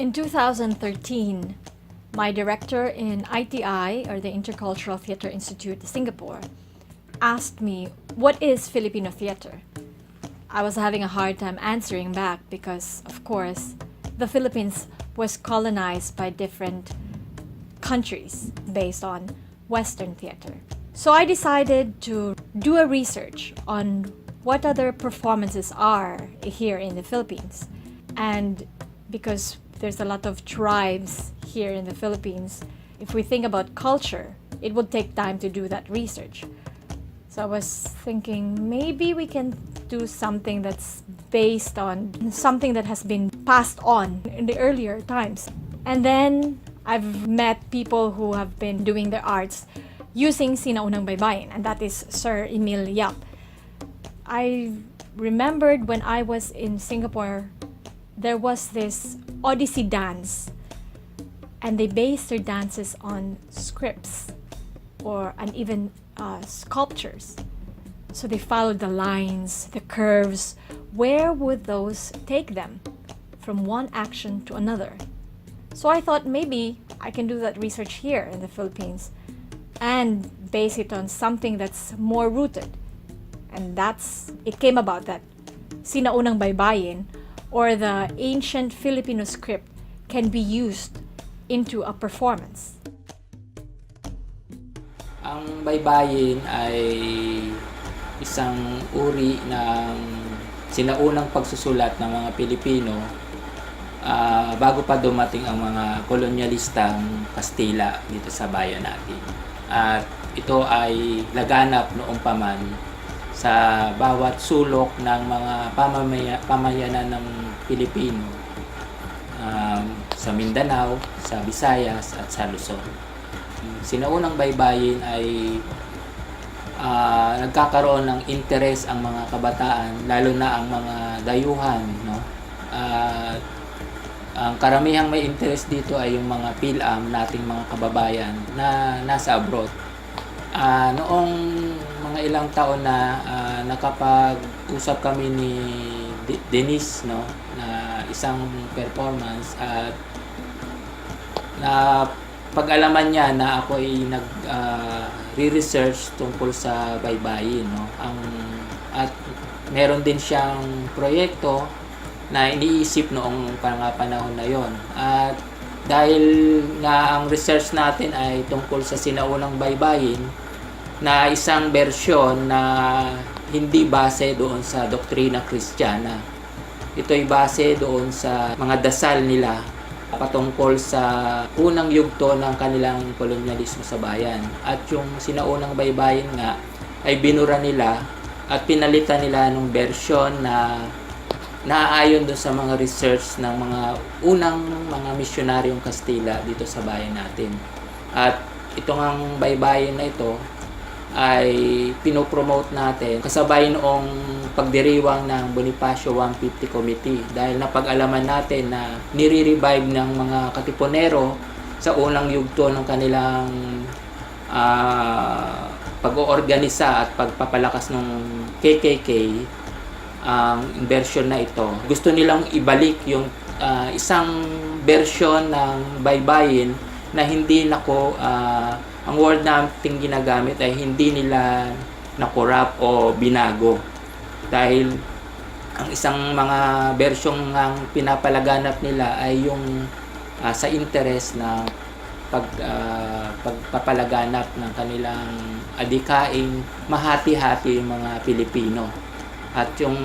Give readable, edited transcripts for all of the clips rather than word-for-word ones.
In 2013, my director in ITI, or the Intercultural Theatre Institute, Singapore, asked me, what is Filipino theater? I was having a hard time answering back because, of course, the Philippines was colonized by different countries based on Western theater. So I decided to do a research on what other performances are here in the Philippines. And because there's a lot of tribes here in the Philippines, if we think about culture, it would take time to do that research. So I was thinking maybe we can do something that's based on something that has been passed on in the earlier times. And then I've met people who have been doing their arts using sinaunang Baybayin, and that is Sir Emil Yap. I remembered when I was in Singapore, there was this Odyssey dance, and they based their dances on scripts and even sculptures. So they followed the lines, the curves. Where would those take them from one action to another? So I thought maybe I can do that research here in the Philippines and base it on something that's more rooted. And it came about that sinaunang Baybayin, or the ancient Filipino script, can be used into a performance. Ang baybayin ay isang uri ng sinaunang pagsusulat ng mga Pilipino bago pa dumating ang mga kolonyalistang Kastila dito sa bayan natin. At ito ay laganap noong paman sa bawat sulok ng mga pamayanan ng Pilipino, sa Mindanao, sa Visayas at sa Luzon. Sinaunang baybayin ay nagkakaroon ng interes ang mga kabataan, lalo na ang mga dayuhan, no? Ang karamihang may interest dito ay yung mga PhilAm nating mga kababayan na nasa abroad. Noong mga ilang taon na nakapag-usap kami ni Denise, no, na isang performance, at na pag-alaman niya na ako ay re-research tungkol sa baybayin, no. At meron din siyang proyekto na iniisip noong panahon na yon. At dahil nga ang research natin ay tungkol sa sinaunang baybayin na isang bersyon na hindi base doon sa doktrina Kristiyana. Ito ay base doon sa mga dasal nila patungkol sa unang yugto ng kanilang kolonyalismo sa bayan. At yung sinaunang baybayin nga ay binura nila at pinalitan nila ng bersyon na naaayon doon sa mga research ng mga unang mga misyonaryong Kastila dito sa bayan natin. At itong ang baybayin na ito ay pinopromote natin kasabay noong pagdiriwang ng Bonifacio 150 Committee, dahil napag-alaman natin na nire-revive ng mga Katipunero sa unang yugto ng kanilang pag-oorganisa at pagpapalakas ng KKK. Ang version na ito, gusto nilang ibalik yung isang version ng baybayin na hindi ang word nating ginagamit ay hindi nila na-corrupt o binago, dahil ang isang mga version ng pinapalaganap nila ay yung sa interest na pagpapalaganap ng kanilang adikaing mahati-hati yung mga Pilipino. At yung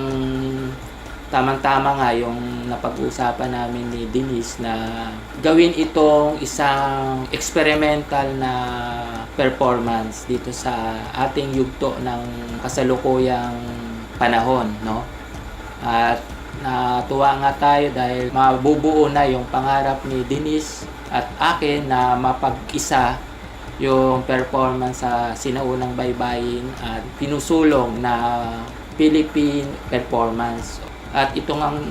tamang-tama nga yung napag-uusapan namin ni Denise na gawin itong isang experimental na performance dito sa ating yugto ng kasalukuyang panahon, no? At natuwa nga tayo dahil mabubuo na yung pangarap ni Denise at akin na mapag-isa yung performance sa sinaunang baybayin at pinusulong na Philippine performance. At itong ang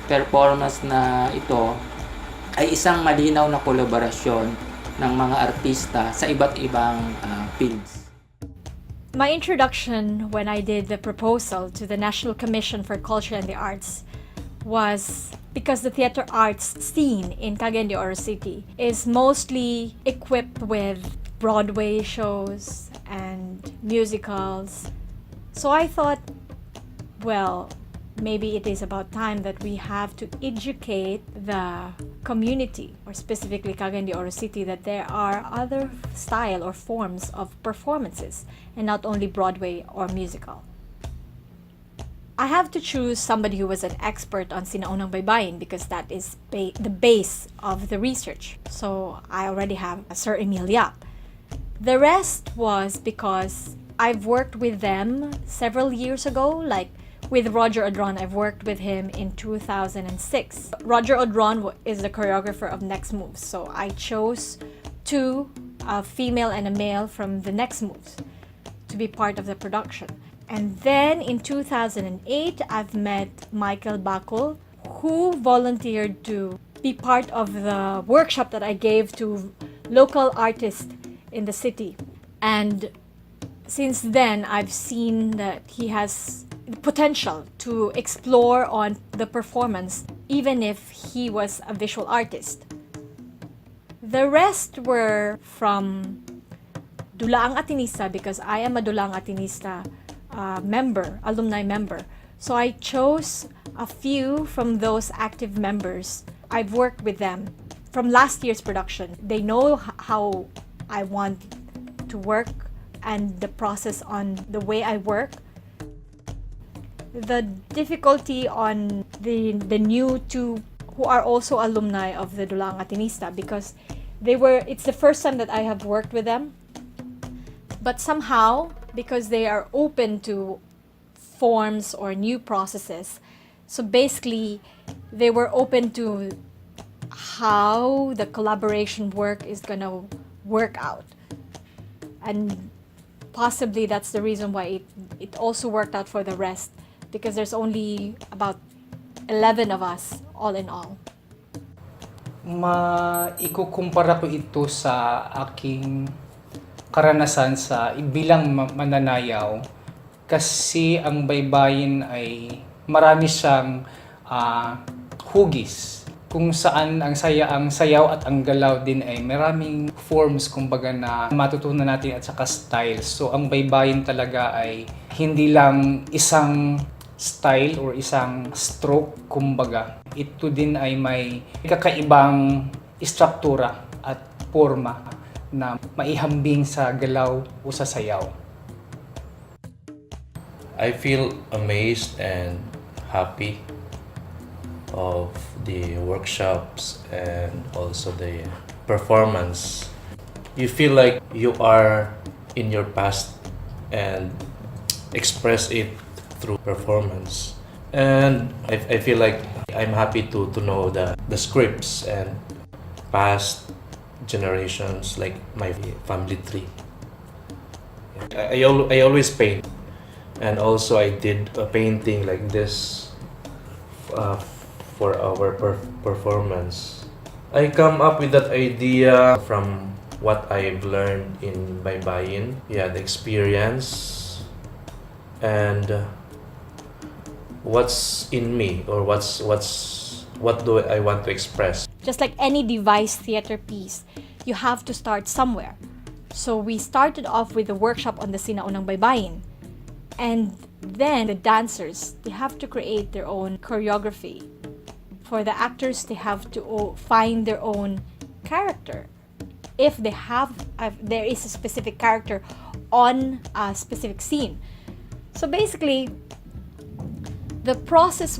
performance na ito ay isang malinaw na kolaborasyon ng mga artista sa iba't ibang fields. My introduction when I did the proposal to the National Commission for Culture and the Arts was because the theater arts scene in Cagayan de Oro City is mostly equipped with Broadway shows and musicals. So I thought, well, maybe it is about time that we have to educate the community, or specifically Cagayan de Oro City, that there are other style or forms of performances and not only Broadway or musical. I have to choose somebody who was an expert on sinaunang Baybayin because that is the base of the research. So I already have Sir Emil Yap. The rest was because I've worked with them several years ago, like with Roger Odron. I've worked with him in 2006. Roger Odron is the choreographer of Next Moves, so I chose two, a female and a male from the Next Moves, to be part of the production. And then in 2008, I've met Michael Bacol, who volunteered to be part of the workshop that I gave to local artists in the city. And since then, I've seen that he has the potential to explore on the performance, even if he was a visual artist. The rest were from Dulaang Atinista, because I am a Dulaang Atinista alumni member. So I chose a few from those active members. I've worked with them from last year's production. They know how I want to work and the process on the way I work. The difficulty on the new two who are also alumni of the Dulaang Atinista, because it's the first time that I have worked with them. But somehow, because they are open to forms or new processes, so basically they were open to how the collaboration work is gonna work out. And possibly that's the reason why it also worked out for the rest, because there's only about 11 of us all in all. Ikukumpara ko ito sa aking karanasan sa bilang mananayaw, kasi ang baybayin ay marami siyang hugis kung saan ang sayaw at ang galaw din ay maraming forms kumbaga na matutunan natin at saka styles. So ang baybayin talaga ay hindi lang isang style or isang stroke kumbaga. Ito din ay may kakaibang istruktura at forma na maihambing sa galaw o sa sayaw. I feel amazed and happy of the workshops and also the performance. You feel like you are in your past and express it through performance. And I feel like I'm happy to know the scripts and past generations, like my family tree. I always paint, and also I did a painting like this for our performance. I come up with that idea from what I've learned in Baybayin. Yeah, the experience and what's in me, or what do I want to express. Just like any devised theater piece, you have to start somewhere. So we started off with a workshop on the sinaunang Baybayin. And then the dancers, they have to create their own choreography. For the actors, they have to find their own character. If there is a specific character on a specific scene. So basically, the process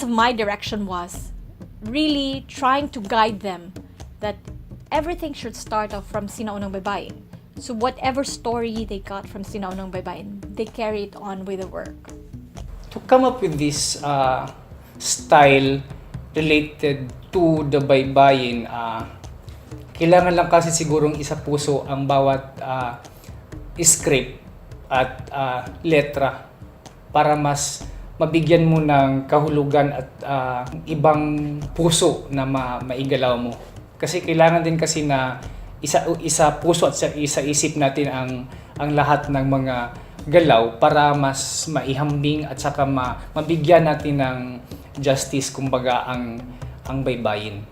of my direction was really trying to guide them that everything should start off from sinaunang Baybayin. So whatever story they got from sinaunang Baybayin, they carry it on with the work. To come up with this style related to the Baybayin, kailangan lang kasi sigurong isa puso ang bawat script at letra para mas mabigyan mo ng kahulugan at ibang puso na maigalaw mo. Kasi kailangan din kasi na isa puso at isa isip natin ang lahat ng mga galaw para mas maihambing at saka mabigyan natin ng justice, kumbaga, ang baybayin.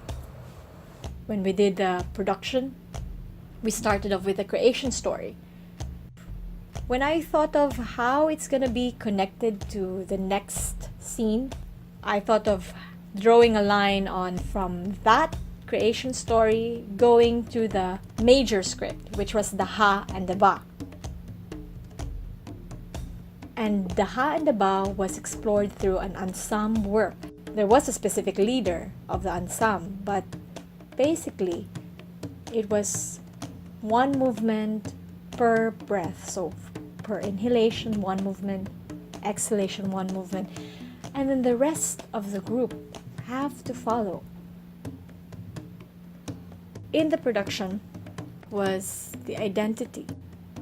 When we did the production, we started off with a creation story. When I thought of how it's gonna be connected to the next scene, I thought of drawing a line on from that creation story going to the major script, which was the ha and the ba. And the ha and the ba was explored through an ensemble work. There was a specific leader of the ensemble, but basically it was one movement per breath. So per inhalation, one movement, exhalation, one movement. And then the rest of the group have to follow. In the production was the identity.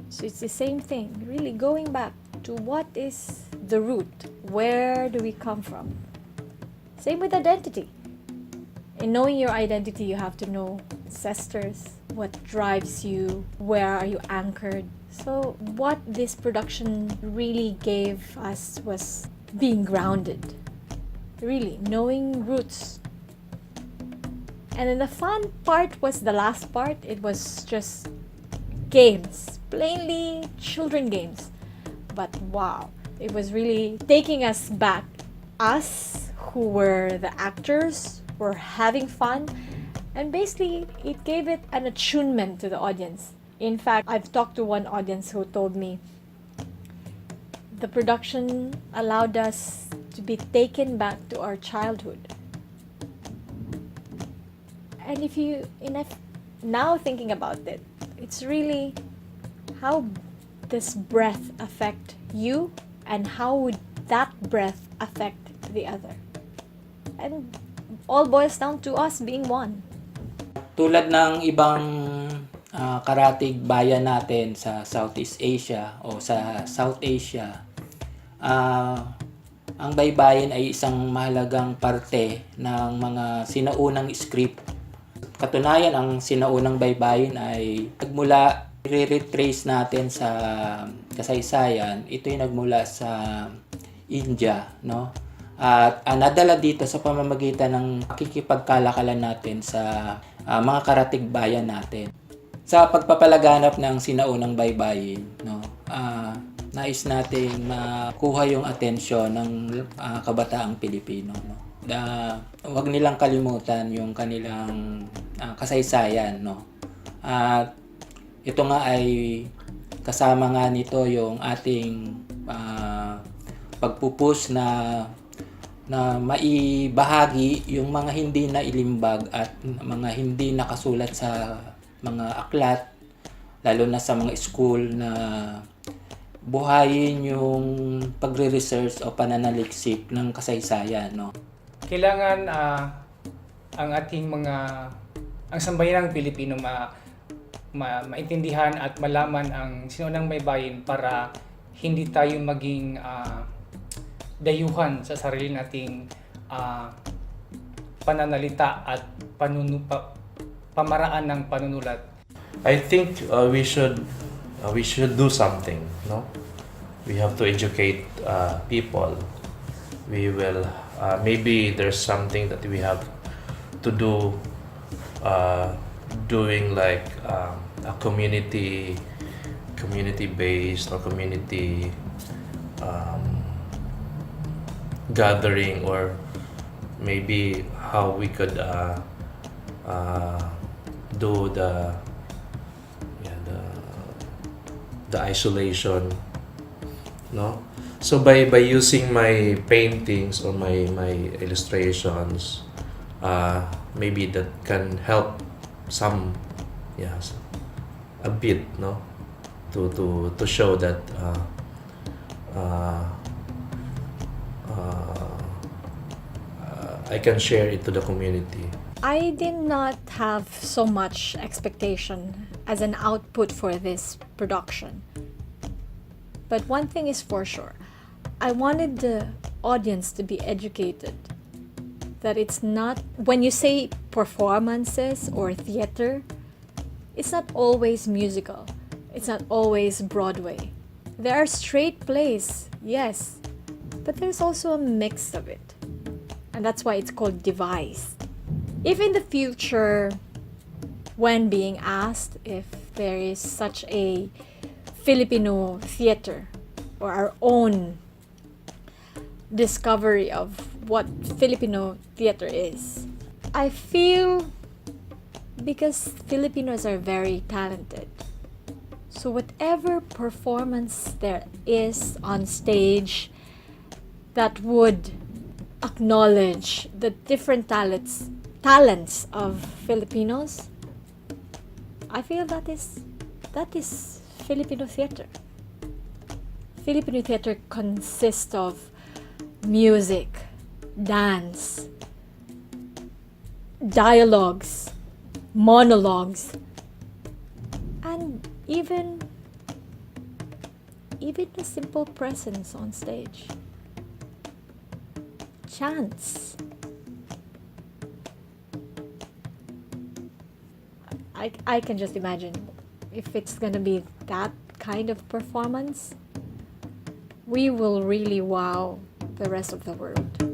So it's the same thing, really going back to what is the root, where do we come from? Same with identity. In knowing your identity, you have to know ancestors, what drives you, where are you anchored. So what this production really gave us was being grounded, really knowing roots. And then the fun part was the last part. It was just games, plainly children games. But wow, it was really taking us back. Us who were the actors were having fun, and basically it gave it an attunement to the audience. In fact, I've talked to one audience who told me the production allowed us to be taken back to our childhood. And now thinking about it, it's really how does breath affect you, and how would that breath affect the other? And all boils down to us being one. Tulad ng ibang karatig bayan natin sa Southeast Asia o sa South Asia, ang baybayin ay isang mahalagang parte ng mga sinaunang script. Katunayan, ang sinaunang baybayin ay nagmula, i-retrace natin sa kasaysayan, ito'y nagmula sa India, no? At nadala dito sa pamamagitan ng pakikipagkalakalan natin sa mga karatig bayan natin. Sa pagpapalaganap ng sinaunang baybayin, no, nais nating makuha yung atensyon ng kabataang Pilipino, no. Huwag nilang kalimutan yung kanilang kasaysayan, no. At ito nga ay kasama nga nito yung ating pagpupus na maibahagi yung mga hindi na ilimbag at mga hindi nakasulat sa mga aklat, lalo na sa mga school, na buhayin yung pagre-research o pananaliksik ng kasaysayan, no. Kailangan ang ating ang sambayanang Pilipino maintindihan at malaman ang sinaunang baybayin para hindi tayo maging dayuhan sa sarili nating pananalita at pamaraan ng panunulat. I think we should do something, no? We have to educate people. We will maybe there's something that we have to do, doing like a community based or community gathering, or maybe how we could do the isolation, no? So by using my paintings or my illustrations, maybe that can help some, yes, a bit, no, to show that I can share it to the community. I did not have so much expectation as an output for this production. But one thing is for sure, I wanted the audience to be educated. That it's not, when you say performances or theater, It's not always musical. It's not always Broadway. There are straight plays, yes, but there's also a mix of it. And that's why it's called devised. If in the future, when being asked if there is such a Filipino theater or our own discovery of what Filipino theater is, I feel because Filipinos are very talented. So whatever performance there is on stage that would acknowledge the different talents of Filipinos, I feel that is Filipino theater. Filipino theater consists of music, dance, dialogues, monologues, and even a simple presence on stage. Chants. I can just imagine if it's gonna be that kind of performance, we will really wow the rest of the world.